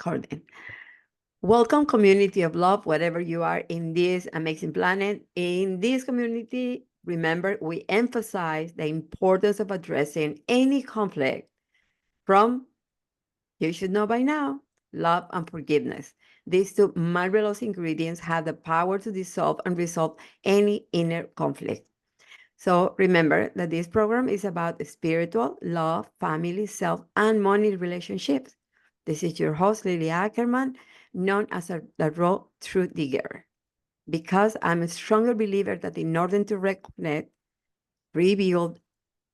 recording. Welcome, community of love, wherever you are in this amazing planet. In this community, remember, we emphasize the importance of addressing any conflict from, you should know by now, love and forgiveness. These two marvelous ingredients have the power to dissolve and resolve any inner conflict. So remember that this program is about spiritual, love, family, self, and money relationships. This is your host, Lily Ackerman, known as the Raw Truth Digger, because I'm a stronger believer that in order to reconnect, rebuild,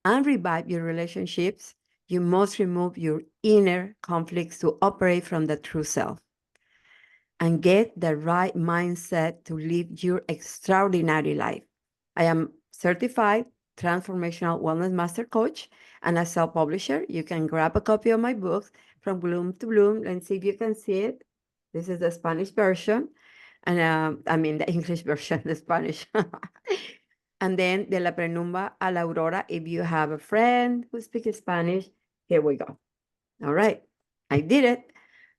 and revive your relationships, you must remove your inner conflicts to operate from the true self and get the right mindset to live your extraordinary life. I am certified transformational wellness master coach and a self-publisher. You can grab a copy of my books, From Gloom to Bloom, and see if you can see it. This is the Spanish version, and the English version, the Spanish. And then De la Penumba a la Aurora, if you have a friend who speaks Spanish, here we go. All right, I did it.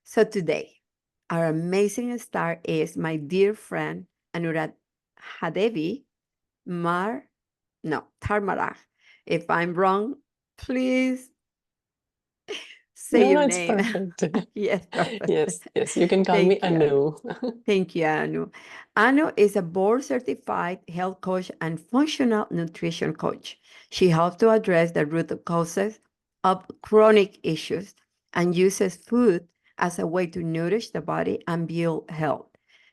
So today, our amazing star is my dear friend, Anuradhadevi Tharmaraj. If I'm wrong, please say No, your it's name. perfect. Yes, perfect. Yes, you can call me Thank you, Anu. Anu. Thank you, Anu. Anu is a board-certified health coach and functional nutrition coach. She helps to address the root causes of chronic issues and uses food as a way to nourish the body and build health.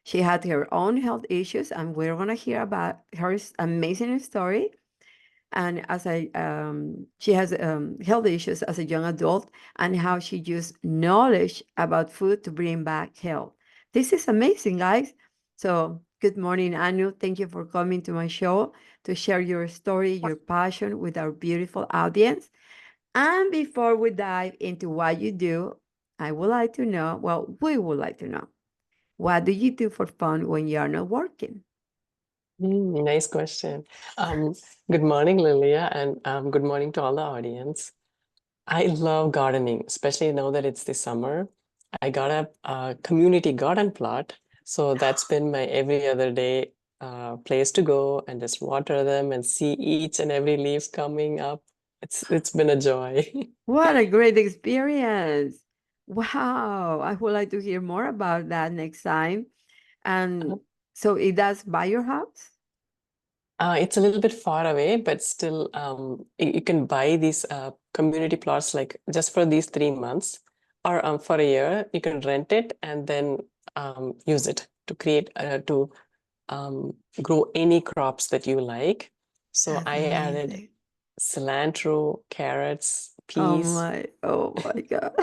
She had her own health issues, and we're going to hear about her amazing story. And she has health issues as a young adult, and how she used knowledge about food to bring back health. This is amazing, guys. So good morning, Anu. Thank you for coming to my show to share your story, your passion with our beautiful audience. And before we dive into what you do, I would like to know, well, we would like to know, what do you do for fun when you are not working? Nice question. Um, Good morning, Lilia, and good morning to all the audience. I love gardening, especially now that it's the summer. I got a community garden plot, so that's been my every other day place to go and just water them and see each and every leaves coming up. It's been a joy. What a great experience. Wow. I would like to hear more about that next time. And so it does by your house? It's a little bit far away, but still, you can buy these community plots like just for these 3 months, or for a year. You can rent it and then use it to create to grow any crops that you like. So That's I added amazing. cilantro, carrots, peas, Oh my God.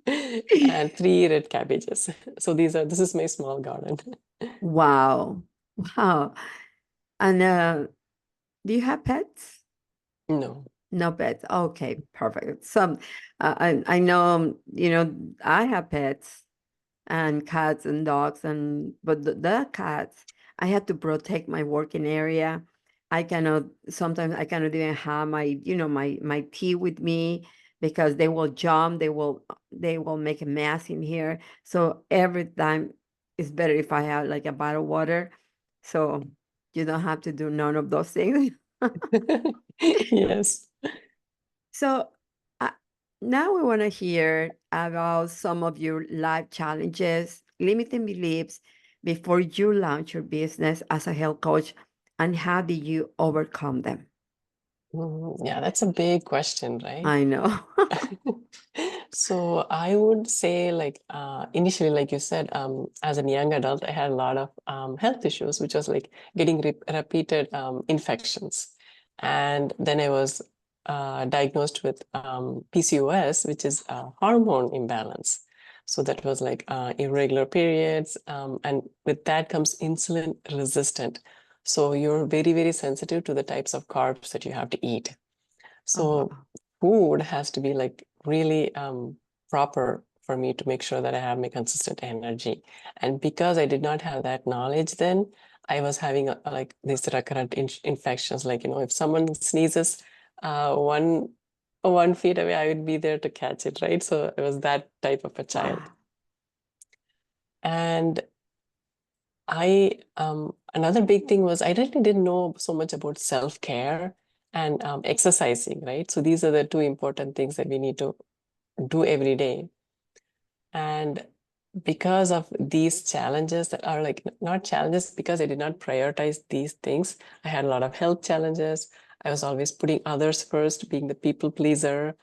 and 3 red cabbages. So this is my small garden. Wow. Wow. And do you have pets? No. No pets. Okay, perfect. Some, I know, I have pets and cats and dogs, but the cats, I have to protect my working area. Sometimes I cannot even have my tea with me, because they will jump, they will make a mess in here. So every time it's better if I have like a bottle of water, so you don't have to do none of those things. Yes. So uh, now we want to hear about some of your life challenges, limiting beliefs before you launch your business as a health coach, and how did you overcome them? Yeah, that's a big question, right? I know. So I would say, like, initially, like you said, as a young adult, I had a lot of health issues, which was like getting repeated infections. And then I was diagnosed with PCOS, which is a hormone imbalance. So that was like irregular periods. And with that comes insulin resistant. So you're very, very sensitive to the types of carbs that you have to eat. Oh, So wow. food has to be like really proper for me to make sure that I have my consistent energy. And because I did not have that knowledge then, I was having like these recurrent infections. Like, if someone sneezes one feet away, I would be there to catch it, right? So I was that type of a child. Wow. And another big thing was I really didn't know so much about self-care and exercising, right? So these are the two important things that we need to do every day. And because of these challenges that are like not challenges, because I did not prioritize these things, I had a lot of health challenges. I was always putting others first, being the people pleaser,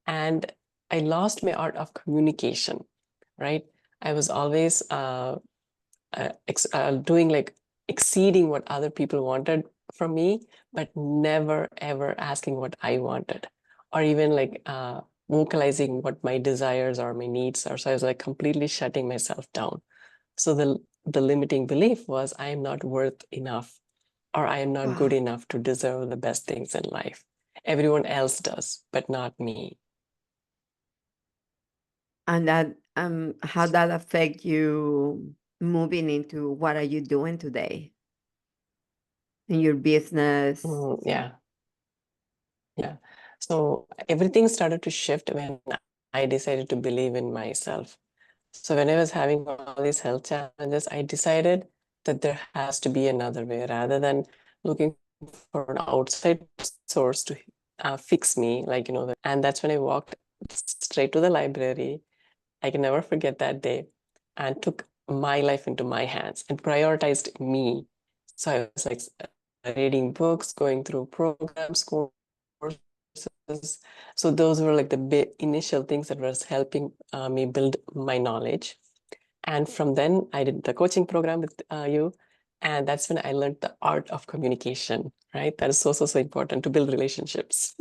and I lost my art of communication, right? I was always doing like exceeding what other people wanted from me, but never ever asking what I wanted, or even like vocalizing what my desires or my needs are. So I was like completely shutting myself down. So the limiting belief was I am not worth enough, or I am not good Wow. enough to deserve the best things in life. Everyone else does, but not me. And that how that affect you moving into what are you doing today in your business? Yeah. Yeah. So everything started to shift when I decided to believe in myself. So when I was having all these health challenges, I decided that there has to be another way rather than looking for an outside source to fix me, like, and that's when I walked straight to the library. I can never forget that day, and took my life into my hands and prioritized me. So I was like reading books, going through programs, courses. So those were like the big initial things that was helping me build my knowledge. And from then I did the coaching program with you. And that's when I learned the art of communication, right? That is so, so, so important to build relationships,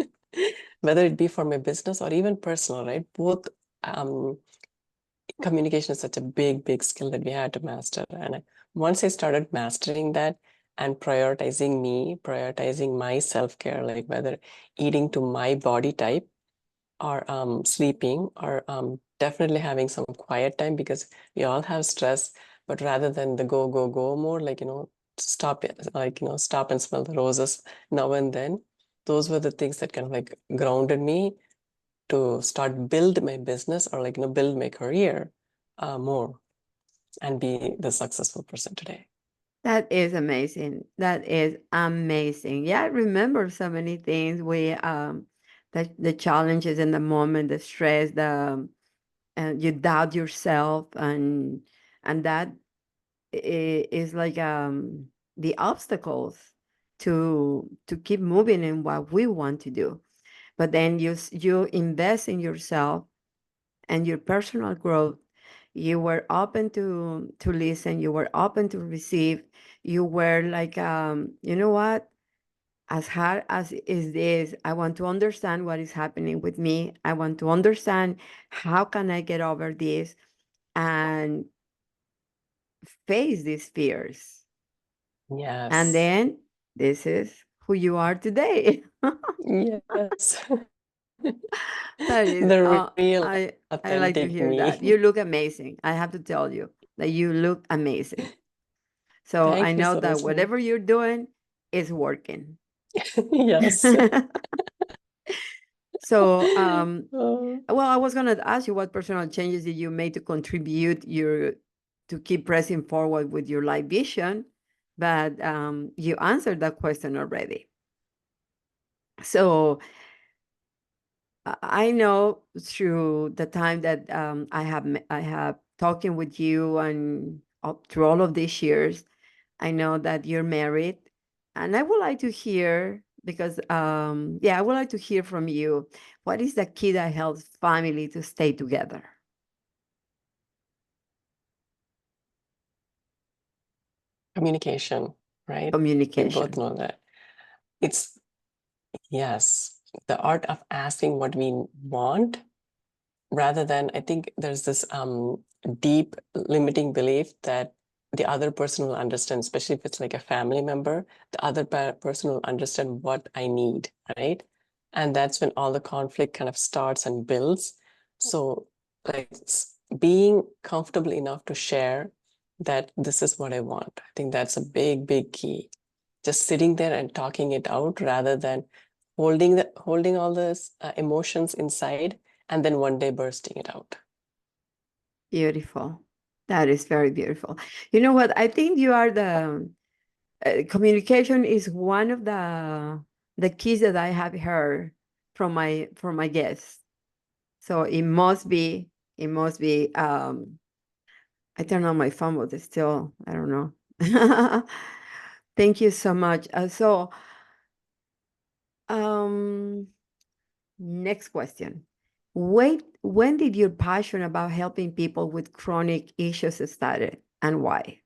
whether it be for my business or even personal, right? Both um, communication is such a big, big skill that we had to master. And once I started mastering that and prioritizing me, prioritizing my self-care, like whether eating to my body type or sleeping or definitely having some quiet time, because we all have stress, but rather than the go, go, go mode, like, stop it, like, stop and smell the roses now and then. Those were the things that kind of like grounded me to start build my business, or like, build my career more and be the successful person today. That is amazing. That is amazing. Yeah, I remember so many things. We the challenges in the moment, the stress, the you doubt yourself, and that is like the obstacles to keep moving in what we want to do. But then you invest in yourself and your personal growth. You were open to listen, you were open to receive, you were like you know what, as hard as is this, I want to understand what is happening with me, I want to understand how can I get over this and face these fears. And Yes. then this is who you are today. Yes. That is, The real I like to authentic hear that. You me. look amazing. I have to tell you that you look amazing. So I Thank you, know that Saraswati. whatever you're doing is working. Yes. So, Oh, well, I was gonna ask you what personal changes did you make to contribute your to keep pressing forward with your life vision, but you answered that question already. So I know through the time that I have talking with you and up through all of these years, I know that you're married, and I would like to hear because yeah, I would like to hear from you. What is the key that helps family to stay together? communication, right? We both Communication. know that. It's, yes, the art of asking what we want rather than, I think there's this deep limiting belief that the other person will understand, especially if it's like a family member, the other person will understand what I need, right? And that's when all the conflict kind of starts and builds. So like being comfortable enough to share that this is what I want. I think that's a big, big key. Just sitting there and talking it out rather than holding all those emotions inside and then one day bursting it out. Beautiful. That is very beautiful. You know what? I think you are the communication is one of the keys that I have heard from my guests. So it must be I turned on my phone, but it's still, I don't know. Thank you so much. Um, Next question. When did your passion about helping people with chronic issues started and why?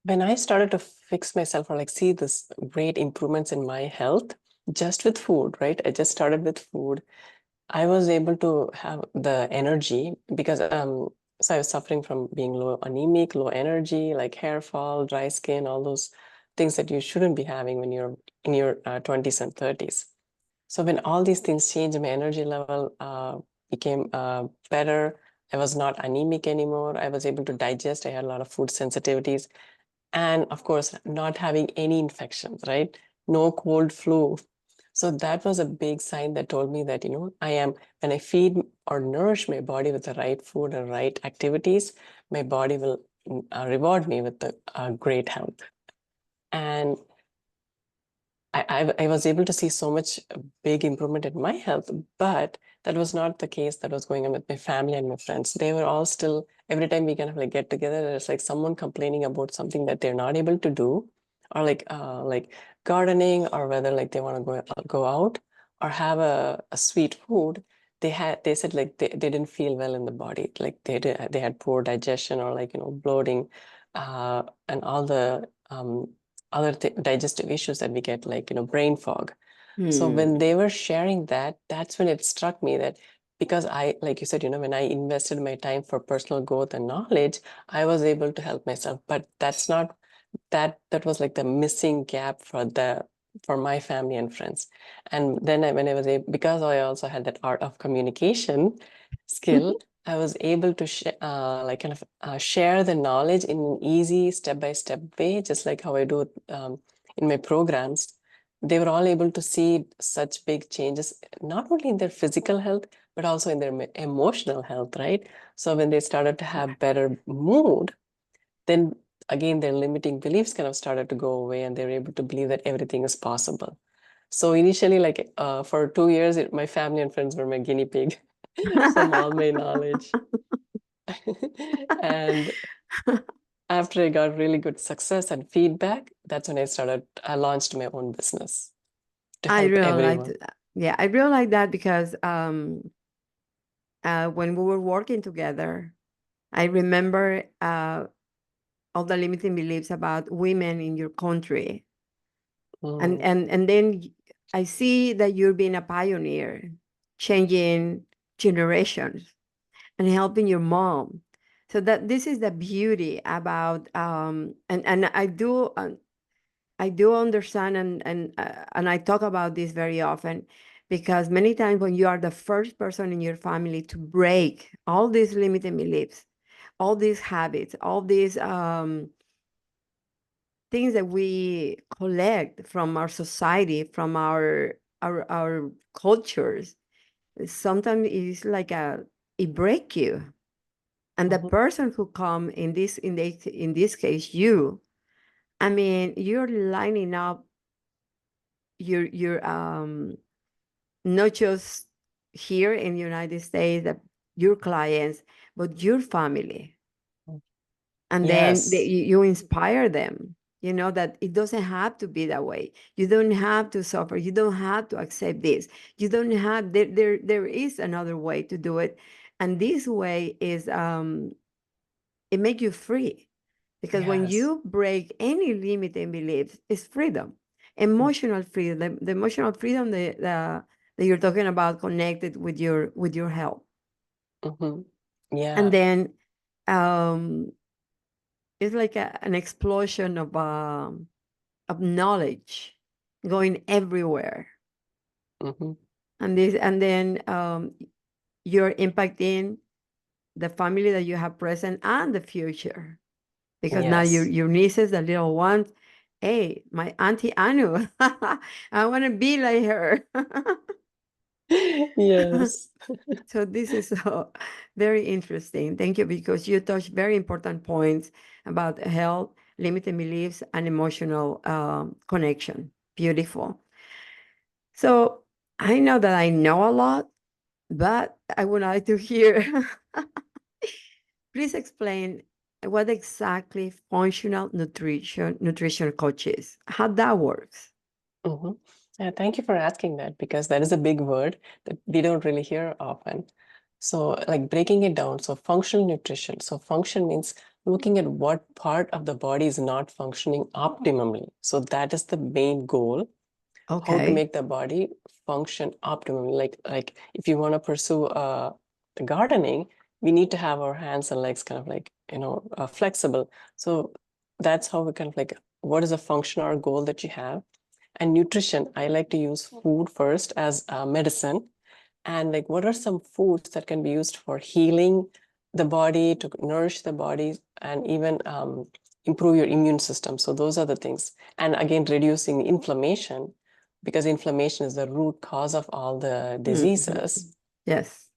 When I started to fix myself or like see this great improvements in my health just with food, right? I just started with food. I was able to have the energy because so I was suffering from being low anemic, low energy, like hair fall, dry skin, all those things that you shouldn't be having when you're in your 20s and 30s. So when all these things changed, my energy level became better. I was not anemic anymore. I was able to digest. I had a lot of food sensitivities. And of course, not having any infections, right? No cold flu. So that was a big sign that told me that, when I feed or nourish my body with the right food and right activities, my body will reward me with the great health. And I was able to see so much big improvement in my health, but that was not the case that was going on with my family and my friends. They were all still, every time we kind of like get together, there's like someone complaining about something that they're not able to do, or like gardening, or whether like they want to go out or have a sweet food. They said like they didn't feel well in the body, like they had poor digestion or like bloating, and all the other digestive issues that we get, like brain fog. So when Hmm. they were sharing that, that's when it struck me that, because I, like you said, when I invested my time for personal growth and knowledge, I was able to help myself. But that's not that was like the missing gap for my family and friends. And then when I was able, because I also had that art of communication skill, I was able to like kind of share the knowledge in an easy step-by-step way, just like how I do in my programs. They were all able to see such big changes, not only in their physical health, but also in their emotional health, right? So when they started to have better mood, then again, their limiting beliefs kind of started to go away, and they're able to believe that everything is possible. So initially, like for 2 years, my family and friends were my guinea pig from all my knowledge. And after I got really good success and feedback, that's when I launched my own business to I help really liked everyone. that. Yeah, I really like that because when we were working together, I remember all the limiting beliefs about women in your country, Mm, and then I see that you're being a pioneer, changing generations and helping your mom. So that this is the beauty about and I do understand and I talk about this very often because many times when you are the first person in your family to break all these limiting beliefs, all these habits, all these things that we collect from our society, from our cultures, sometimes it's like it break you. And the mhm. person who come in this case, you, I mean, you're lining up your not just here in the United States, that your clients, but your family. And then Yes. you inspire them, you know, that it doesn't have to be that way. You don't have to suffer. You don't have to accept this. You don't have, there is another way to do it. And this way is, it makes you free. Because when Yes. you break any limiting beliefs, it's freedom, Mm, emotional freedom, the emotional freedom that you're talking about connected with your health. mhm. And Yeah. then um, it's like an explosion of knowledge going everywhere. Mhm. And then you're impacting the family that you have present and the future. Because now Yes. your nieces, the little ones, hey, my auntie Anu, I want to be like her. Yes. So this is very interesting. Thank you, because you touched very important points about health, limiting beliefs, and emotional connection. Beautiful. So I know that I know a lot, but I would like to hear. Please explain what exactly functional nutrition coach is, how that works. hmm thank you for asking that, because that is a big word that we don't really hear often. So, like breaking it down, so functional nutrition. So, function means looking at what part of the body is not functioning optimally. So, that is the main goal, how to Okay. make the body function optimally. Like if you want to pursue gardening, we need to have our hands and legs kind of like, flexible. So, that's how we kind of like, what is a function or goal that you have? And nutrition, I like to use food first as medicine. And like, what are some foods that can be used for healing the body, to nourish the body, and even improve your immune system? So those are the things. And again, reducing inflammation, because inflammation is the root cause of all the Mhm. diseases. Yes.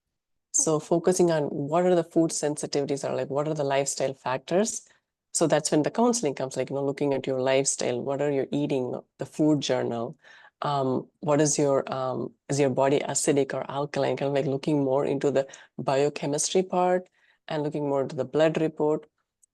So focusing on what are the food sensitivities, or like what are the lifestyle factors. So that's when the counseling comes, like, looking at your lifestyle, what are you eating, the food journal, what is your body acidic or alkaline, kind of like looking more into the biochemistry part, and looking more into the blood report,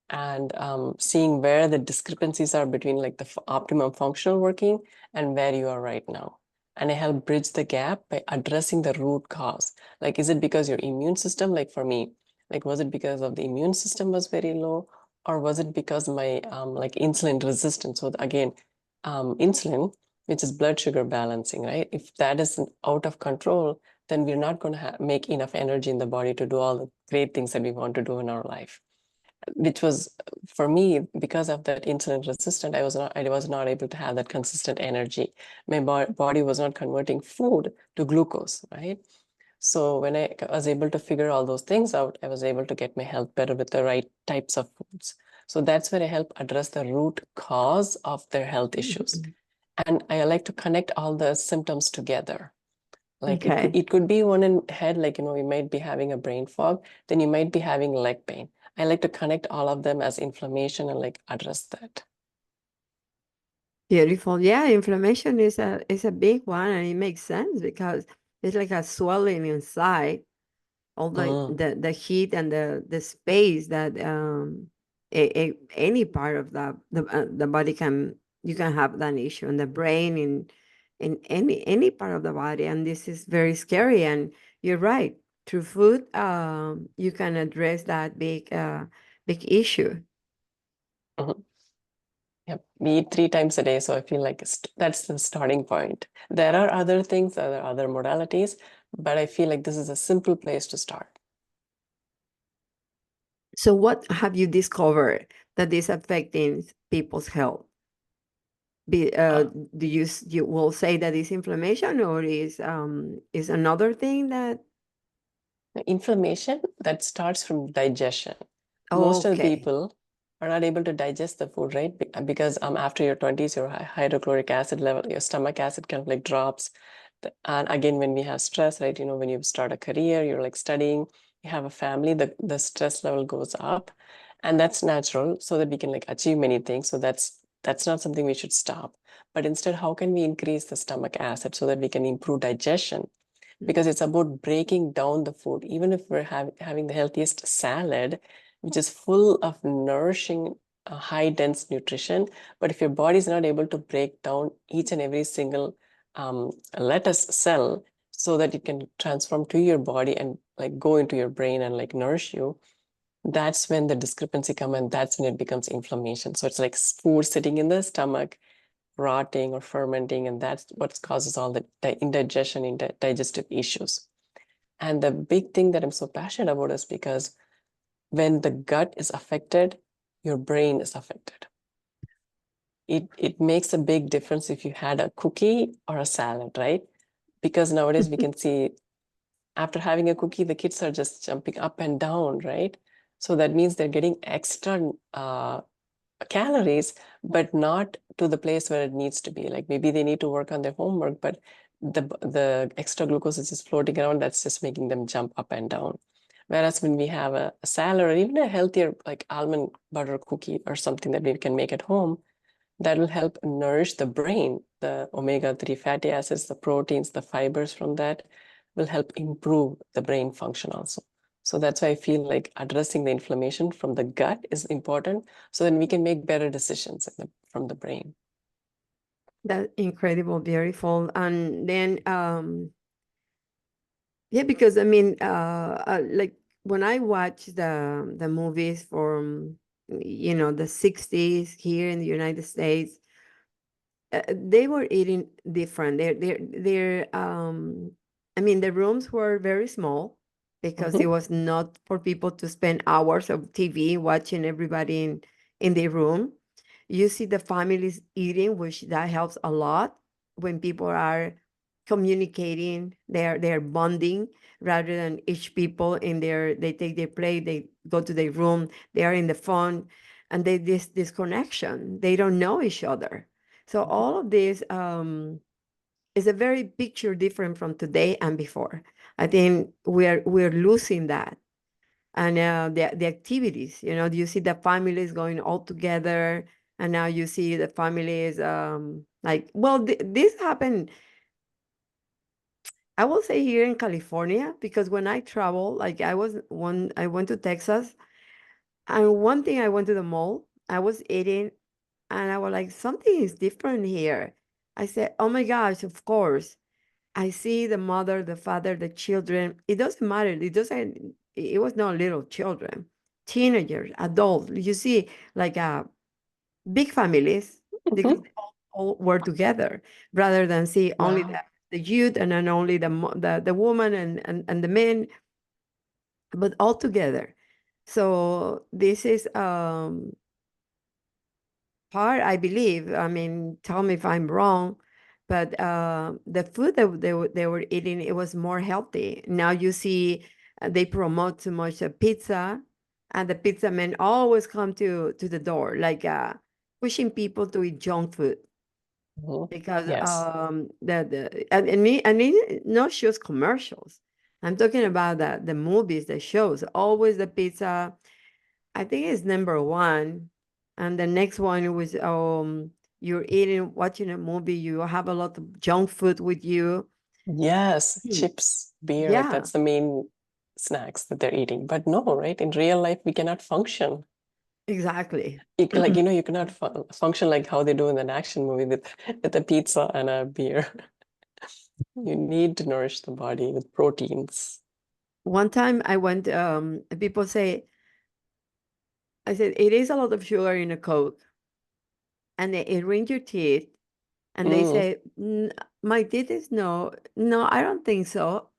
and seeing where the discrepancies are between like the optimum functional working and where you are right now. And I help bridge the gap by addressing the root cause. Like, is it because your immune system, like for me, like, was it because of the immune system was very low, or was it because my like insulin resistance? So again, insulin, which is blood sugar balancing, right? If that is out of control, then we're not going to make enough energy in the body to do all the great things that we want to do in our life, which was for me, because of that insulin resistant, I was not able to have that consistent energy. My body was not converting food to glucose, right? So when I was able to figure all those things out, I was able to get my health better with the right types of foods. So that's where I help address the root cause of their health issues. Mhm. And I like to connect all the symptoms together. Like it could Okay. it could be one in head, like, you might be having a brain fog, then you might be having leg pain. I like to connect all of them as inflammation and like address that. Beautiful. Yeah, inflammation is a big one, and it makes sense because it's like a swelling inside, all Mm, the heat and the space that any part of the body can, you can have that issue in the brain, in any part of the body, and this is very scary. And you're right, through food you can address that big issue. mhm. Yep. We eat 3 times a day, so I feel like that's the starting point. There are other things, there are other modalities, but I feel like this is a simple place to start. So what have you discovered that is affecting people's health? Be, Uh, you will say that is inflammation, or is another thing that? Inflammation that starts from digestion. Most of the Okay. people are not able to digest the food, right? Because after your 20s, your hydrochloric acid level, your stomach acid kind of like drops. And again, when we have stress, right? When you start a career, you're like studying, you have a family, the stress level goes up. And that's natural, so that we can like achieve many things. So that's not something we should stop. But instead, how can we increase the stomach acid so that we can improve digestion? Because it's about breaking down the food. Even if we're having the healthiest salad, which is full of nourishing, high dense nutrition, but if your body is not able to break down each and every single lettuce cell so that it can transform to your body and like go into your brain and like nourish you, that's when the discrepancy come, and that's when it becomes inflammation. So it's like food sitting in the stomach, rotting or fermenting, and that's what causes all the indigestion, digestive issues. And the big thing that I'm so passionate about is because when the gut is affected, your brain is affected. It makes a big difference if you had a cookie or a salad, right? Because nowadays we can see, after having a cookie, the kids are just jumping up and down, right? So that means they're getting extra calories, but not to the place where it needs to be. Like maybe they need to work on their homework, but the extra glucose is just floating around, that's just making them jump up and down. Whereas when we have a salad or even a healthier like almond butter cookie or something that we can make at home, that will help nourish the brain. The omega-3 fatty acids, the proteins, the fibers from that will help improve the brain function also. So that's why I feel like addressing the inflammation from the gut is important, so then we can make better decisions from the brain. That's incredible, beautiful. And then, yeah, because I mean, like when I watch the movies from, the 60s here in the United States, they were eating different. I mean, the rooms were very small because it Mhm, was not for people to spend hours of TV watching everybody in the room. You see the families eating, which that helps a lot when people are communicating, they're bonding rather than each people they take their plate, they go to their room, they are in the phone, and this connection, they don't know each other. So mhm. all of this is a very picture different from today and before. I think we're losing that. And the activities, you see the families going all together, and now you see the families like, well, this happened, I will say, here in California, because when I travel, like I went to Texas, and one thing, I went to the mall, I was eating, and I was like, something is different here. I said, oh my gosh, of course. I see the mother, the father, the children. It doesn't matter. It was not little children, teenagers, adults. You see, like big families, because Mhm. they all were together rather than see only Wow. the youth, and then only the woman and the men, but all together. So this is part, I believe. I mean, tell me if I'm wrong, but the food that they were eating, it was more healthy. Now you see, they promote too much pizza, and the pizza men always come to the door, like pushing people to eat junk food, Mhm. because Yes. not just commercials. I'm talking about the movies, the shows, always the pizza. I think it's number one. And the next one was you're eating, watching a movie, you have a lot of junk food with you. Yes, Hmm. chips, beer, like Yeah, that's the main snacks that they're eating. But no, right? In real life, we cannot function. exactly. You cannot function like how they do in an action movie with a pizza and a beer. You need to nourish the body with proteins. One time I went, people say, I said, it is a lot of sugar in a Coke, and it ruins your teeth. And they Mm, say, my teeth is no, I don't think so.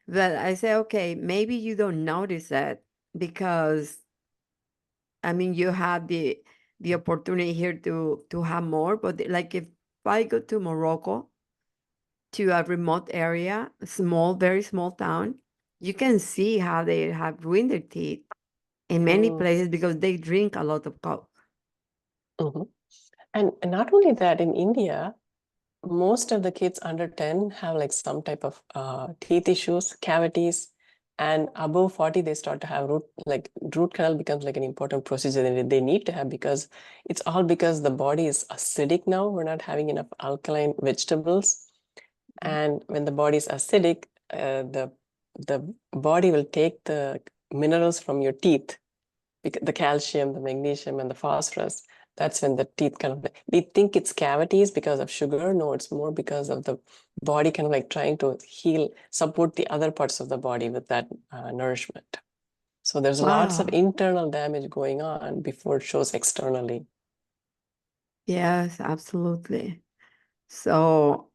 But I say, okay, maybe you don't notice that because I mean, you have the opportunity here to have more, but like if I go to Morocco, to a remote area, a small, very small town, you can see how they have ruined their teeth in many mm, places because they drink a lot of Coke. mhm. And not only that, in India, most of the kids under 10 have like some type of teeth issues, cavities, and above 40, they start to have root canal becomes like an important procedure that they need to have, because it's all because the body is acidic now. We're not having enough alkaline vegetables. And when the body is acidic, the body will take the minerals from your teeth, the calcium, the magnesium, and the phosphorus. That's when the teeth kind of, we think it's cavities because of sugar. No, it's more because of the body kind of like trying to heal, support the other parts of the body with that nourishment. So there's lots of Wow. internal damage going on before it shows externally. Yes, absolutely. So,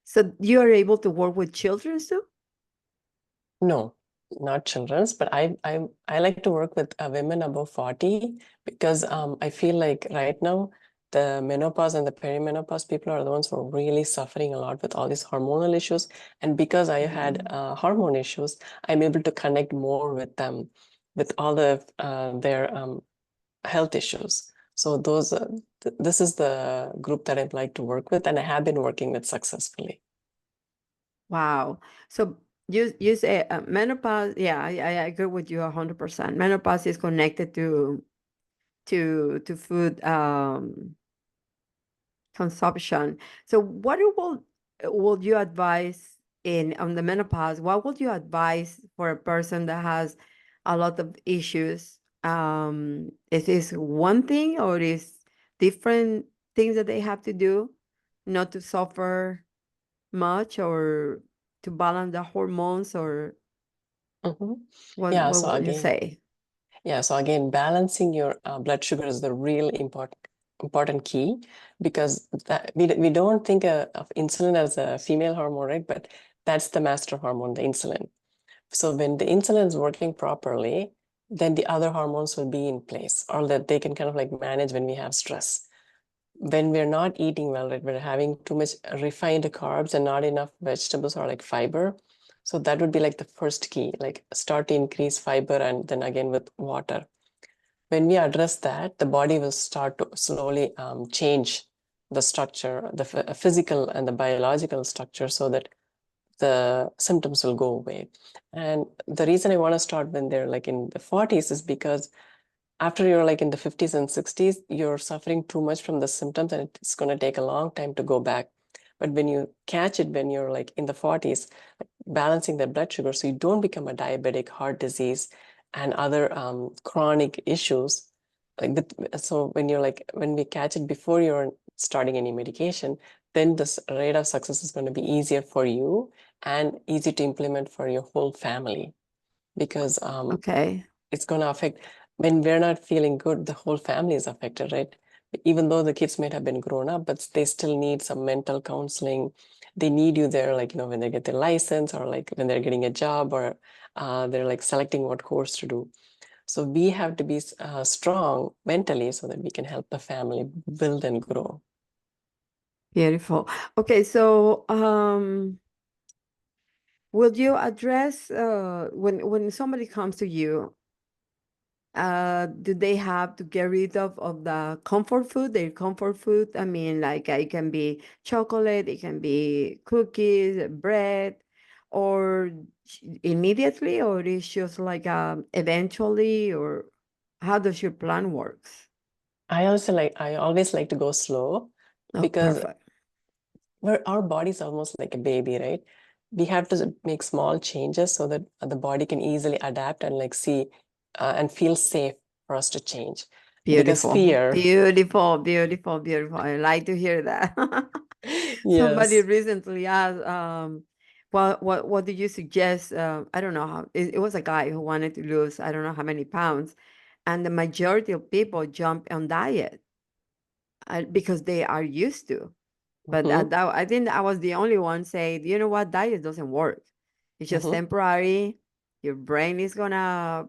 so you are able to work with children too? No, not children's, but I like to work with women above 40, because I feel like right now the menopause and the perimenopause people are the ones who are really suffering a lot with all these hormonal issues. And because I had Yeah. hormone issues, I'm able to connect more with them with all the their health issues. So this is the group that I'd like to work with, and I have been working with successfully. Wow. So you say menopause. Yeah, I agree with you 100%. Menopause is connected to food consumption. So what would you advise in on the menopause? What would you advise for a person that has a lot of issues? Is this one thing or is different things that they have to do not to suffer much or to balance the hormones or Hmm. what Yeah, what would you say? so again, balancing your blood sugar is the real important key, because we don't think of insulin as a female hormone, right? But that's the master hormone, the insulin. So when the insulin is working properly, then the other hormones will be in place, or that they can kind of like manage when we have stress. When we're not eating well, right, we're having too much refined carbs and not enough vegetables or like fiber. So that would be like the first key, like start to increase fiber and then again with water. When we address that, the body will start to slowly change the structure, the physical and the biological structure, so that the symptoms will go away. And the reason I want to start when they're like in the 40s is because after you're like in the 50s and 60s, you're suffering too much from the symptoms and it's going to take a long time to go back. But when you catch it when you're like in the 40s, balancing the blood sugar so you don't become a diabetic, heart disease, and other chronic issues. So when you're like, when we catch it before you're starting any medication, then this rate of success is going to be easier for you and easy to implement for your whole family, because Okay. it's going to affect, when we're not feeling good, the whole family is affected, right? Even though the kids might have been grown up, but they still need some mental counseling. They need you there, like, when they get their license, or like when they're getting a job, or they're like selecting what course to do. So we have to be strong mentally so that we can help the family build and grow. Beautiful. Okay, so will you address when somebody comes to you, do they have to get rid of the comfort food, their comfort food? I mean, like it can be chocolate, it can be cookies, bread, or immediately, or it's just like eventually, or how does your plan works? I always like to go slow, Oh, because perfect. our body's almost like a baby, right? We have to make small changes so that the body can easily adapt and like see and feel safe for us to change. Because Beautiful, fear, beautiful, beautiful, beautiful. I like to hear that. Somebody yes. recently asked, what do you suggest? I don't know how. It was a guy who wanted to lose I don't know how many pounds, and the majority of people jump on diet because they are used to. But Hmm. I think I was the only one saying, you know what, diet doesn't work. It's just Hmm. temporary. Your brain is gonna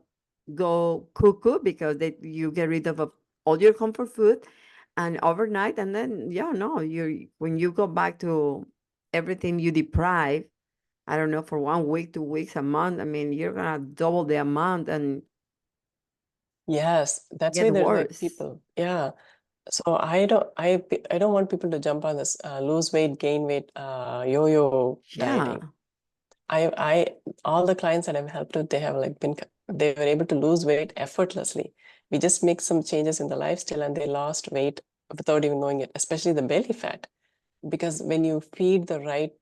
go cuckoo because you get rid of all your comfort food, and overnight, and then yeah, no, you when you go back to everything you deprive, I don't know, for 1 week, 2 weeks, a month. I mean, you're gonna double the amount and Yes, that's why get there's like worse. people. Yeah. So I don't want people to jump on this lose weight, gain weight, yo-yo dieting. Yeah. I all the clients that I've helped with, they have like they were able to lose weight effortlessly. We just make some changes in the lifestyle and they lost weight without even knowing it, especially the belly fat. Because when you feed the right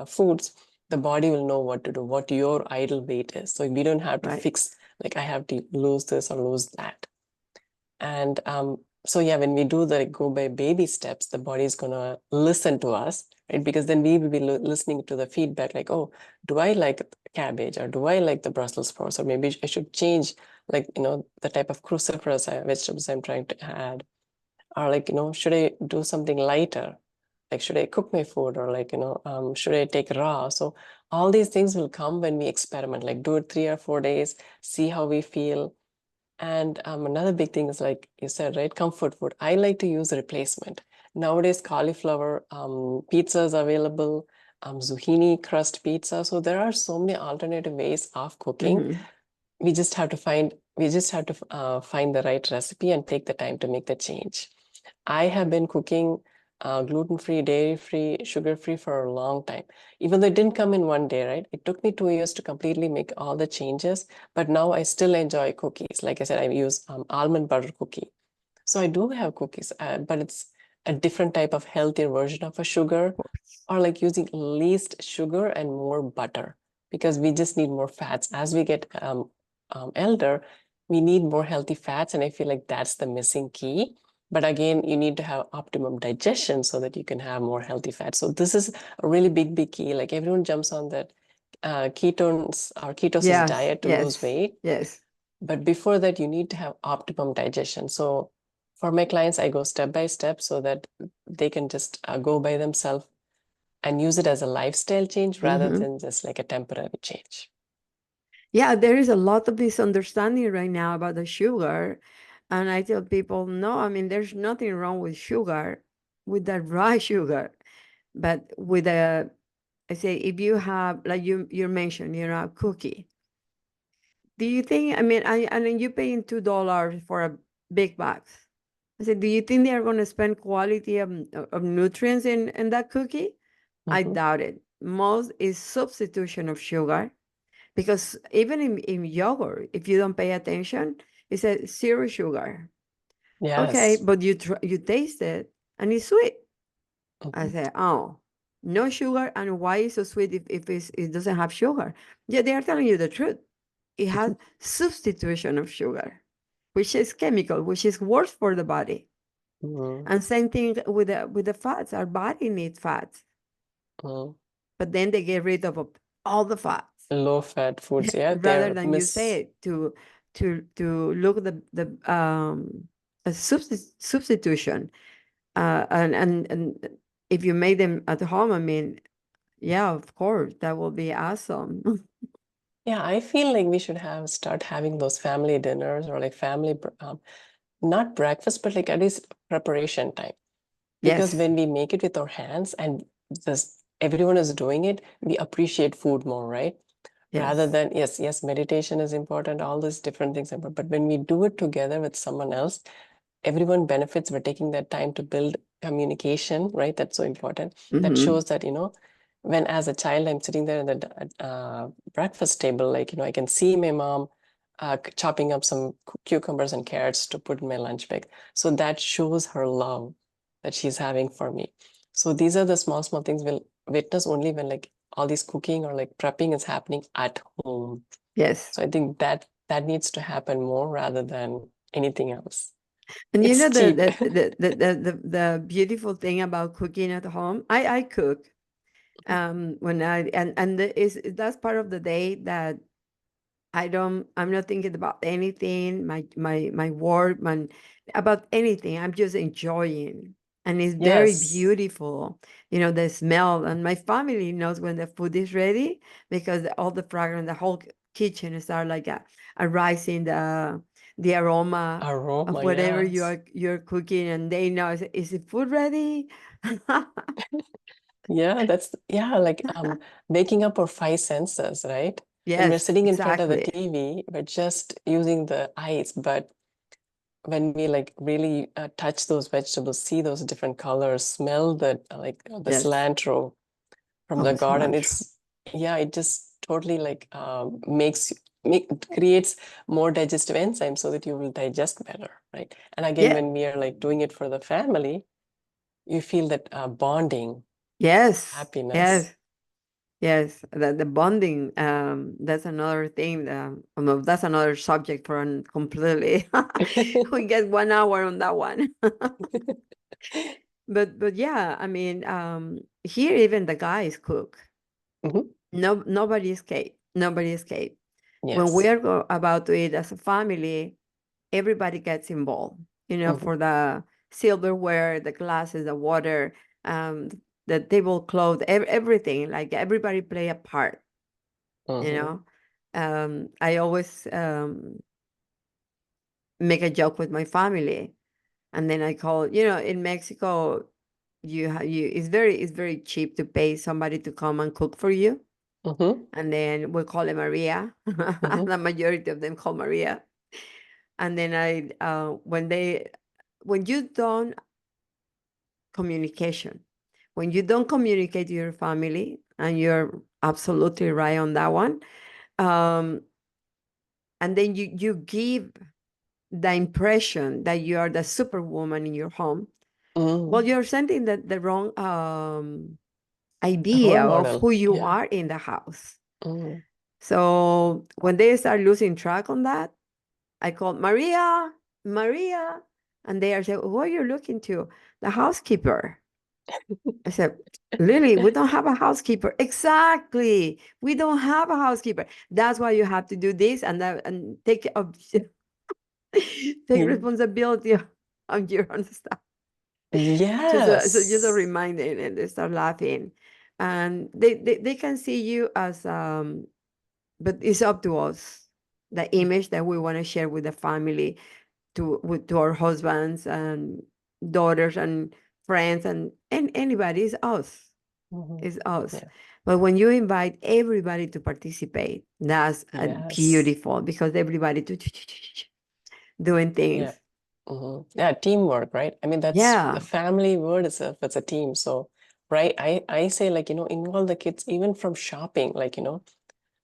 foods, the body will know what to do, what your ideal weight is. So we don't have to Right. fix, like I have to lose this or lose that. And so yeah, when we do the go by baby steps, the body is gonna listen to us, right? Because then we will be listening to the feedback, like, oh, do I like cabbage, or do I like the Brussels sprouts, or maybe I should change, like, the type of cruciferous vegetables I'm trying to add, or like, should I do something lighter? Like, should I cook my food, or like, should I take raw? So all these things will come when we experiment, like do it 3 or 4 days, see how we feel. And another big thing is, like you said, right? Comfort food. I like to use a replacement. Nowadays, cauliflower pizza is available, zucchini crust pizza. So there are so many alternative ways of cooking. Hmm. we just have to find the right recipe and take the time to make the change. I have been cooking gluten-free, dairy-free, sugar-free for a long time. Even though it didn't come in one day, right? It took me 2 years to completely make all the changes, but now I still enjoy cookies. Like I said, I use almond butter cookie. So I do have cookies, but it's a different type of healthier version of a sugar, or like using least sugar and more butter, because we just need more fats. As we get elder, we need more healthy fats, and I feel like that's the missing key. But again, you need to have optimum digestion so that you can have more healthy fats. So this is a really big key. Like everyone jumps on that ketones or ketosis Yes, diet to lose yes, weight. yes. But before that, you need to have optimum digestion. So for my clients, I go step by step so that they can just go by themselves and use it as a lifestyle change rather Mm-hmm. than just like a temporary change. Yeah, there is a lot of misunderstanding right now about the sugar. And I tell people, no, I mean, there's nothing wrong with sugar, with the right sugar. But with a, I say, if you have, like you mentioned, a cookie, do you think, I mean, you're paying $2 for a big box. I said, do you think they are going to spend quality of nutrients in that cookie? I Mhm. doubt it. Most is substitution of sugar. Because even in yogurt, if you don't pay attention, it says zero sugar. Okay, Yes. but you taste it and it's sweet. I Mhm. say, oh, no sugar, and why is so sweet if it doesn't have sugar? Yeah, they are telling you the truth. It has Mhm. substitution of sugar, which is chemical, which is worse for the body. Mhm. And same thing with the fats. Our body needs fats, Mhm. but then they get rid of all the fats. Low fat foods, yeah, Rather they're than you say miss. it to look at the a substitution and if you make them at home, I mean, yeah, of course, that will be awesome. Yeah, I feel like we should have start having those family dinners or like not breakfast, but like at least preparation time. Because Yes, when we make it with our hands and this everyone is doing it, we appreciate food more, right? Rather yes. than, yes, meditation is important, all these different things are important. But when we do it together with someone else, everyone benefits. We're taking that time to build communication, right? That's so important. That Mm-hmm. shows that, when as a child, I'm sitting there at the breakfast table, like, I can see my mom chopping up some cucumbers and carrots to put in my lunch bag. So that shows her love that she's having for me. So these are the small things we'll witness only when like all this cooking or like prepping is happening at home. Yes. So I think that needs to happen more rather than anything else. And It's cheap. the beautiful thing about cooking at home, I cook when I and is that's part of the day that I'm not thinking about anything, my work, about anything. I'm just enjoying. And it's very Yes, beautiful, the smell. And my family knows when the food is ready because all the fragrance, the whole kitchen start like a rising the aroma of aroma, whatever yes. you're cooking, and they know, is the food ready? Yeah, like waking up our five senses, right? When we're Yes, sitting in front of the exactly. TV, we're just using the eyes, but when we like really touch those vegetables, see those different colors, smell the Yes. cilantro from Oh, the garden, cilantro. it just totally like creates more digestive enzymes so that you will digest better, right? And again, Yeah. when we are like doing it for the family, you feel that bonding, Yes. happiness. Yes. Yes, the bonding, that's another thing. Well, that's another subject for completely. We get 1 hour on that one. But yeah, I mean, here even the guys cook. Mhm. No, nobody escape. Nobody escape. When we Yes. are about to eat as a family, everybody gets involved. Mhm. For the silverware, the glasses, the water, um, the tablecloth, everything. Like everybody play a part. you Mhm. know I always make a joke with my family, and then I call, in Mexico, you it's very cheap to pay somebody to come and cook for you. Mm-hmm. and then we call it Maria. Mm-hmm. The majority of them call Maria. And then when you don't communication, when you don't communicate to your family, and you're absolutely right on that one, um, and then you give the impression that you are the superwoman in your home, well, Mm. you're sending the wrong Role idea of model. who you Yeah. are in the house. Mm. So when they start losing track on that, I call Maria, Maria, and they are saying, "Who are you looking to?" The housekeeper. I said, Lily, we don't have a housekeeper. Exactly. We don't have a housekeeper. That's why you have to do this and that and take take Mm. responsibility of your own stuff. Just a Yes. reminder, and they start laughing. And they can see you as but it's up to us. The image that we want to share with the family, to our husbands and daughters and friends and anybody is us. Mhm. Is us. Yeah. But when you invite everybody to participate, that's Yes. beautiful because everybody doing Yeah. things. Yeah, teamwork, right? I mean, that's the Yeah, family word itself. It's a team. So, right, I say like, involve the kids even from shopping, like,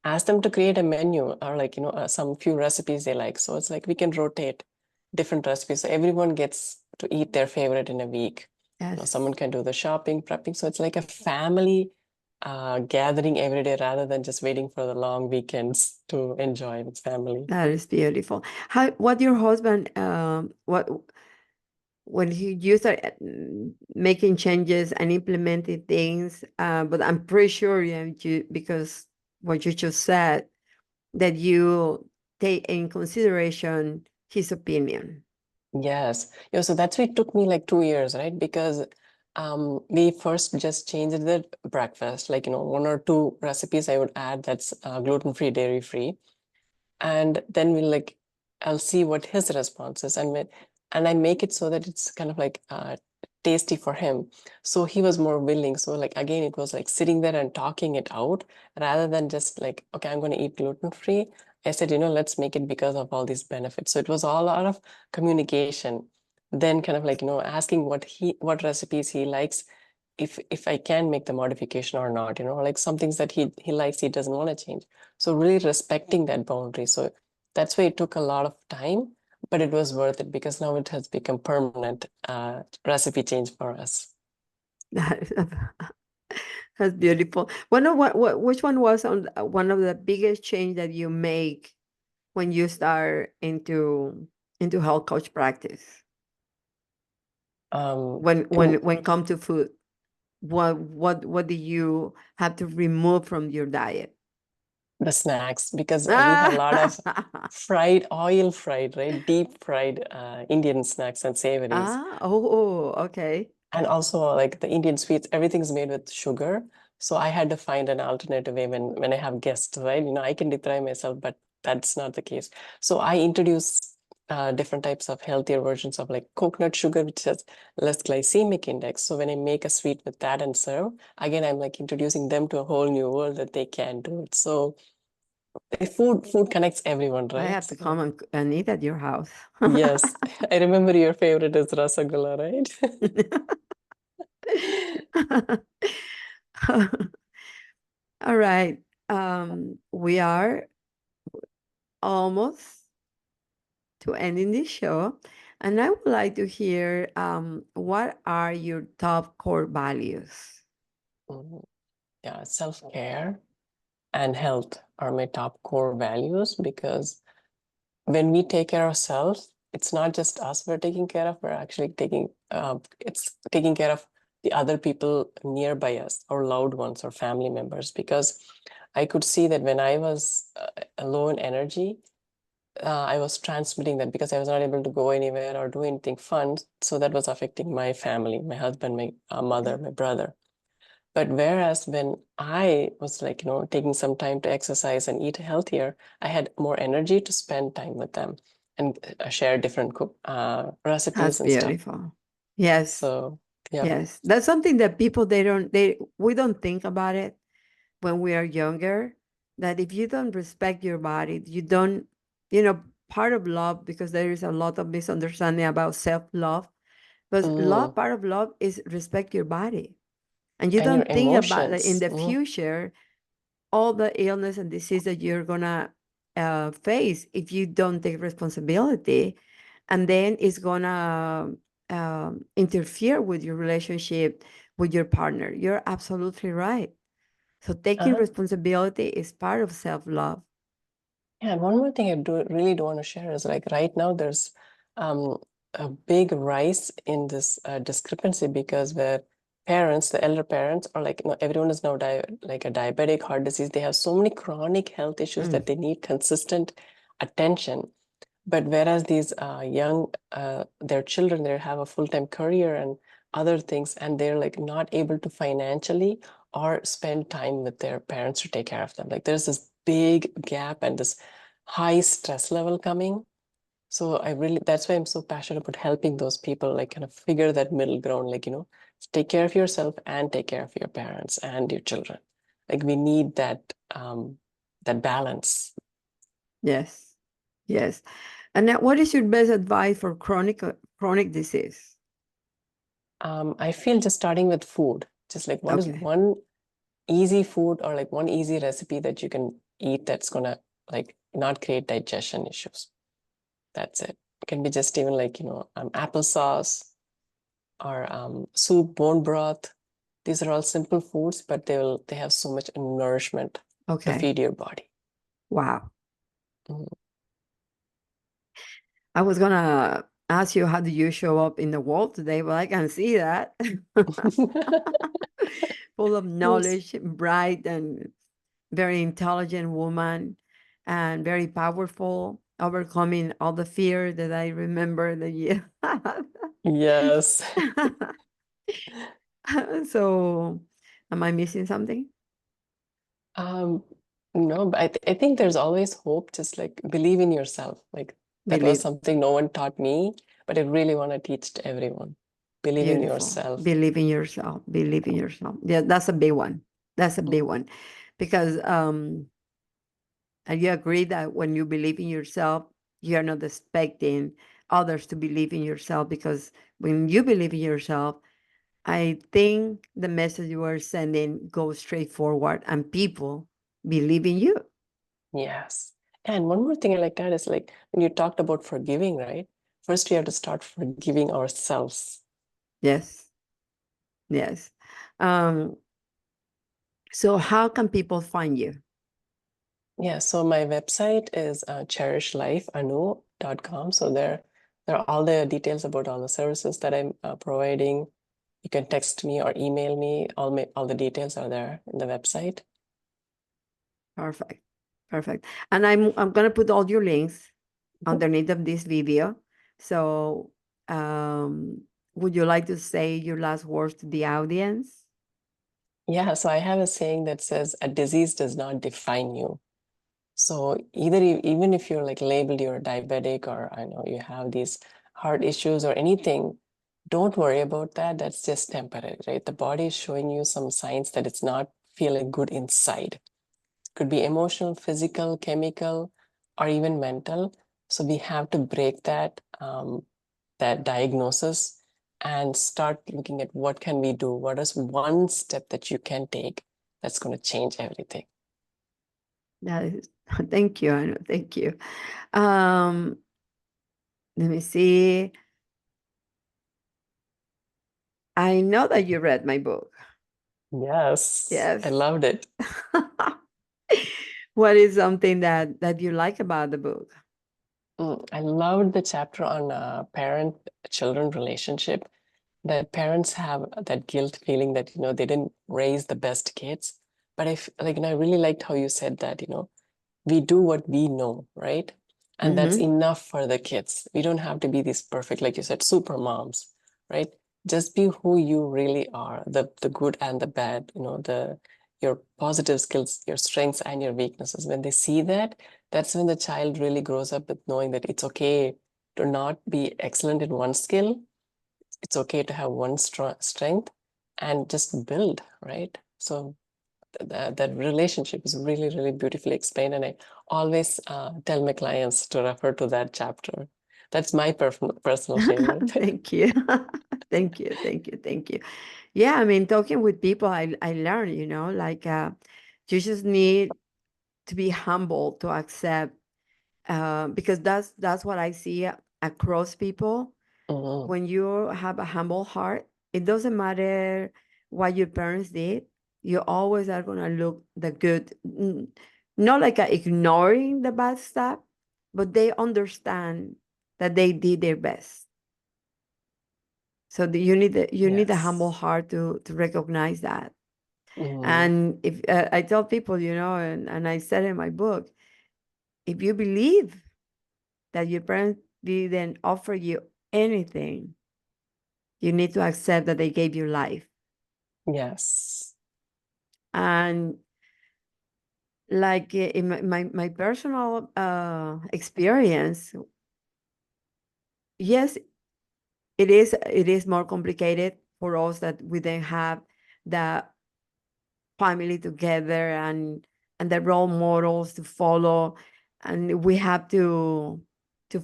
ask them to create a menu or like, some few recipes they like. So it's like we can rotate different recipes. So everyone gets to eat their favorite in a week. yes, Someone can do the shopping, prepping. So it's like a family gathering every day rather than just waiting for the long weekends to enjoy with family. that is beautiful. What your husband, what when you start making changes and implementing things, but I'm pretty sure because what you just said, that you take in consideration his opinion. Yes. So that's why it took me like 2 years, right? Because we first just changed the breakfast, like, one or two recipes I would add that's gluten-free, dairy-free. And then I'll see what his response is. And I make it so that it's kind of like tasty for him. So he was more willing. So like, again, it was like sitting there and talking it out rather than just like, okay, I'm going to eat gluten-free. I said, let's make it because of all these benefits. So it was all out of communication. Then kind of like, asking what recipes he likes, if I can make the modification or not, like some things that he likes, he doesn't want to change. So really respecting that boundary. So that's why it took a lot of time, but it was worth it because now it has become permanent recipe change for us. That's beautiful. Which one was one of the biggest change that you make when you start into health coach practice? Um, When come to food, what do you have to remove from your diet? the snacks, because we have a lot of Ah, oil fried, right? Deep fried Indian snacks and savories. okay. And also like the Indian sweets, everything's made with sugar. So I had to find an alternative way when I have guests, right? I can deprive myself, but that's not the case. So I introduce different types of healthier versions of like coconut sugar, which has less glycemic index. So when I make a sweet with that and serve, again, I'm like introducing them to a whole new world that they can do it. So food connects everyone, I right? have to come So and eat at your house. yes, I remember your favorite is rasagola, right? All right. We are almost to ending this show, and I would like to hear what are your top core values? Mhm. Yeah, self-care and health are my top core values because when we take care of ourselves, it's not just us we're taking care of, we're actually it's taking care of the other people nearby us, our loved ones or family members. Because I could see that when I was low in energy, I was transmitting that because I was not able to go anywhere or do anything fun. So that was affecting my family, my husband, my mother, my brother. But whereas when I was like, taking some time to exercise and eat healthier, I had more energy to spend time with them and share different That's recipes and stuff. beautiful. Yes, So, yeah. yes. That's something that people we don't think about it, when we are younger, that if you don't respect your body, you don't, part of love, because there is a lot of misunderstanding about self-love, but Mm. part of love is respect your body. And you And your don't think about that in emotions. the future, all the illness and disease that you're gonna face if you don't take responsibility, and then it's gonna interfere with your relationship with your partner. You're absolutely right. So taking Uh-huh. responsibility is part of self-love. Yeah, and one more thing I really do want to share is like right now there's um, a big rise in this discrepancy because where parents, the elder parents, are like, everyone is now like a diabetic, heart disease. They have so many chronic health issues Mm. that they need consistent attention. But whereas these young, their children, they have a full-time career and other things, and they're like not able to financially or spend time with their parents to take care of them. Like there's this big gap and this high stress level coming. So that's why I'm so passionate about helping those people, like kind of figure that middle ground, like, take care of yourself and take care of your parents and your children. Like we need that balance. Yes, yes. And now, what is your best advice for chronic disease? I feel just starting with food, just like what is Okay. one easy food or like one easy recipe that you can eat that's gonna like not create digestion issues. That's it. It can be just even like, applesauce or soup, bone broth. These are all simple foods, but they have so much nourishment to Okay. feed your body. Wow. Mhm. I was gonna ask you, how do you show up in the world today, but I can see that. Full of Yes. knowledge, bright and very intelligent woman, and very powerful, overcoming all the fear that I remember that you had. Yes. So, am I missing something? Um, no, but I think there's always hope. Just like believe in yourself. Like that was Believe. something no one taught me, but I really want to teach to everyone. Believe in Beautiful. yourself. Believe in yourself. Believe in yourself. Yeah, that's a big one. That's a big Mm. one. Because and you agree that when you believe in yourself, you're not expecting others to believe in yourself, because when you believe in yourself, I think the message you are sending goes straight forward and people believe in you. Yes. And one more thing I like that is like when you talked about forgiving, right? First, we have to start forgiving ourselves. Yes. Yes. Um, so how can people find you? Yeah, so my website is cherishlifeanu.com. So there are all the details about all the services that I'm providing. You can text me or email me. All the details are there in the website. Perfect. Perfect. And I'm gonna put all your links Mhm. underneath of this video. So um would you like to say your last words to the audience? Yeah, so I have a saying that says a disease does not define you. So even if you're like labeled you're diabetic or I know you have these heart issues or anything, don't worry about that. That's just temporary, right? The body is showing you some signs that it's not feeling good inside. Could be emotional, physical, chemical, or even mental. So we have to break that diagnosis and start looking at what can we do? What is one step that you can take that's going to change everything? That is, thank you, Anu. Thank you. Um, Let me see. I know that you read my book. Yes, I Yes. loved it. What is something that you like about the book? I loved the chapter on parent-children relationship. That parents have that guilt feeling that, they didn't raise the best kids. But I really liked how you said that, we do what we know, right? And that's Mm-hmm. enough for the kids. We don't have to be these perfect, like you said, super moms, right? Just be who you really are, the good and the bad, your positive skills, your strengths and your weaknesses. When they see that, that's when the child really grows up with knowing that it's okay to not be excellent in one skill. It's okay to have one strength and just build, right? So that relationship is really, really beautifully explained. And I always tell my clients to refer to that chapter. That's my personal favorite. Thank you. Thank you. Thank you. Thank you. Yeah, I mean, talking with people, I learn, like you just need to be humble to accept, because that's what I see across people. Mhm. When you have a humble heart, it doesn't matter what your parents did. You always are gonna look the good, not like ignoring the bad stuff, but they understand that they did their best. So you need a humble Yes. heart to recognize that. Mhm. And if I tell people, and I said in my book, if you believe that your parents didn't offer you anything, you need to accept that they gave you life. Yes. And like in my personal experience, yes, it is more complicated for us that we then have the family together and the role models to follow, and we have to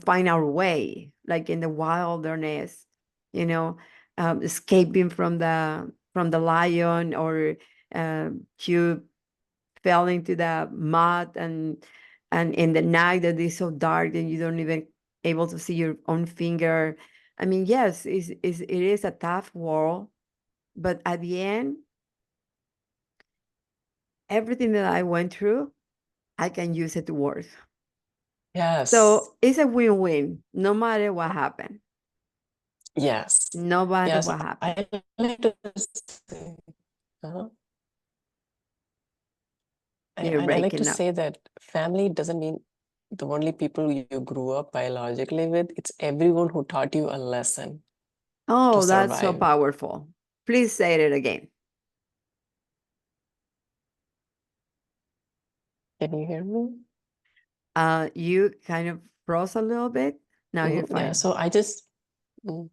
find our way, like in the wilderness, you know escaping from the lion, or you fell into the mud, and in the night that is so dark and you don't even able to see your own finger. I mean, yes, it is a tough world, but at the end, everything that I went through, I can use it to work. Yes. So it's a win-win, no matter what happened. Yes. No matter Yes. what happened. I like to say, uh-huh. You're I like to breaking up. say that family doesn't mean the only people you grew up biologically with. It's everyone who taught you a lesson to Oh, that's so survive. powerful. Please say it again. Can you hear me? You kind of froze a little bit. Now you're Mhm. Yeah. fine. So I just, mm,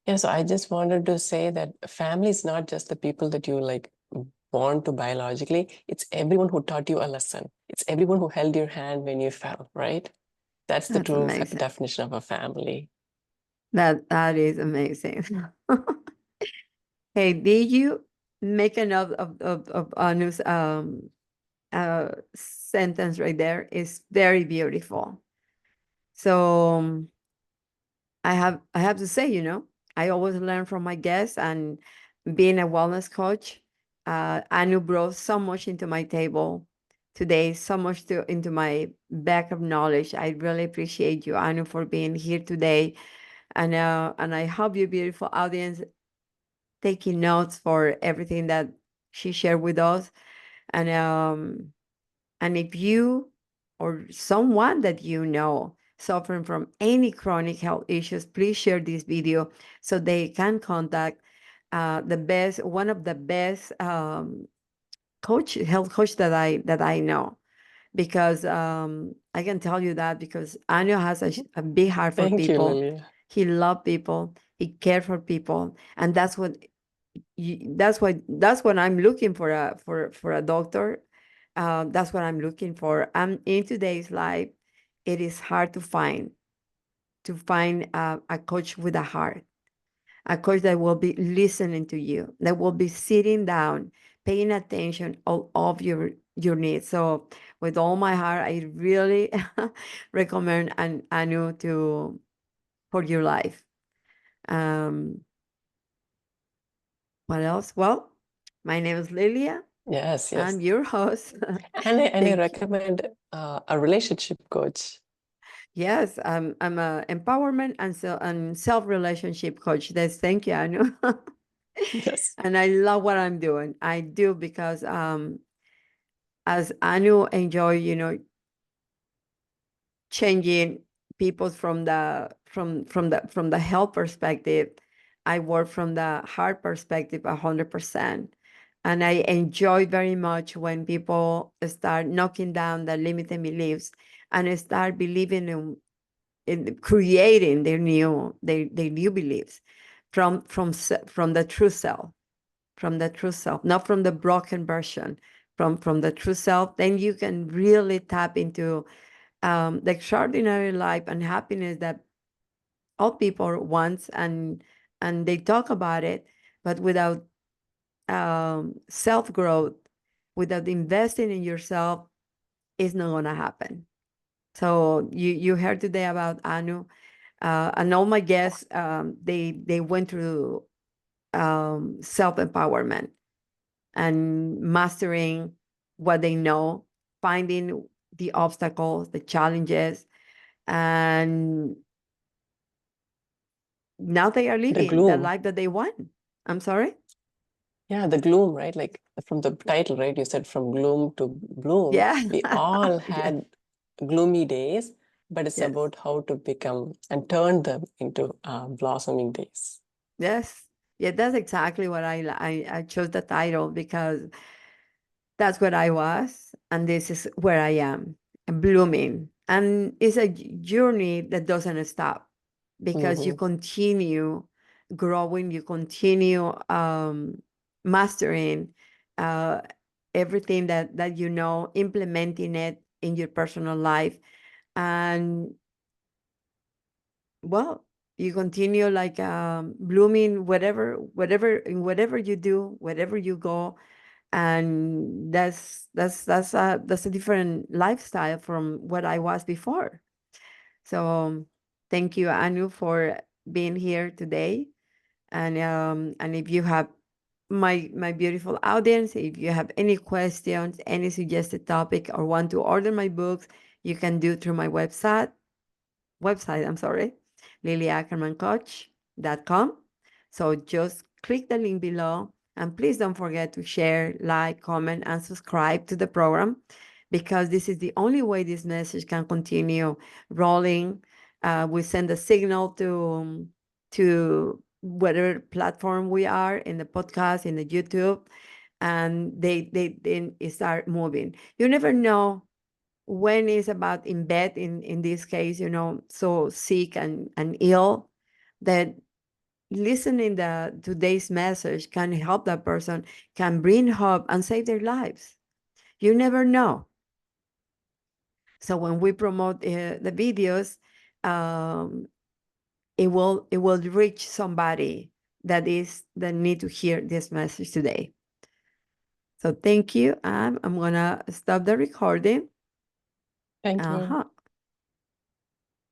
yeah. So I just wanted to say that family is not just the people that you like born to biologically. It's everyone who taught you a lesson. It's everyone who held your hand when you fell, right? That's the That's true amazing. definition of a family. That is amazing. Hey, did you make a note of Anu's sentence right there? It's very beautiful. So I have to say, I always learn from my guests, and being a wellness coach, Anu brought so much into my table today, so much into my bag of knowledge. I really appreciate you, Anu, for being here today, and I hope you, beautiful audience, taking notes for everything that she shared with us, and if you or someone that you know suffering from any chronic health issues, please share this video so they can contact one of the best health coach that I know. Because I can tell you that because Anya has a big heart for Thank you, people. Lilia. He loves people. He cares for people, and that's what I'm looking for a doctor. That's what I'm looking for. In today's life, it is hard to find a coach with a heart, a coach that will be listening to you, that will be sitting down, paying attention of your needs. So, with all my heart, I really recommend Anu for your life. Um, what else? Well, my name is Lilia. Yes, I'm yes. your host. And I Thank you. recommend a relationship coach. Yes, I'm a empowerment and self relationship coach. That's Thank you, Anu. Yes. And I love what I'm doing. I do because as Anu enjoy, changing people from the health perspective. I work from the heart perspective 100%. And I enjoy very much when people start knocking down the limiting beliefs and start believing in creating their new beliefs from the true self, not from the broken version, from the true self, then you can really tap into the extraordinary life and happiness that all people want, and they talk about it, but without self growth, without investing in yourself, it's not gonna happen. So you heard today about Anu, and all my guests, they went through self empowerment and mastering what they know, finding the obstacles, the challenges, and now they are The living the gloom. life that they want. I'm sorry? Yeah, the gloom, right? Like from the title, right? You said from gloom to bloom. Yeah. We all Yes. had gloomy days, but it's Yes. about how to become and turn them into blossoming days. Yes. Yeah, that's exactly what I chose the title because that's where I was, and this is where I am, blooming. And it's a journey that doesn't stop because you Mm-hmm. continue growing, you continue mastering uh, everything that you know, implementing it in your personal life, and well, you continue like blooming, whatever you do, wherever you go, and that's a different lifestyle from what I was before. So thank you, Anu, for being here today. And if you have my beautiful audience, if you have any questions, any suggested topic, or want to order my books, you can do through my website, I'm sorry, liliackermancoach.com. So just click the link below, and please don't forget to share, like, comment, and subscribe to the program, because this is the only way this message can continue rolling. We send a signal to whatever platform we are in, the podcast, in the YouTube, and they then start moving. You never know when it's about in bed, in this case, so sick and ill, that listening the today's message can help that person, can bring hope and save their lives. You never know. So when we promote the videos, um, it will reach somebody that need to hear this message today. So thank you. I'm gonna stop the recording. Thank you. Uh-huh.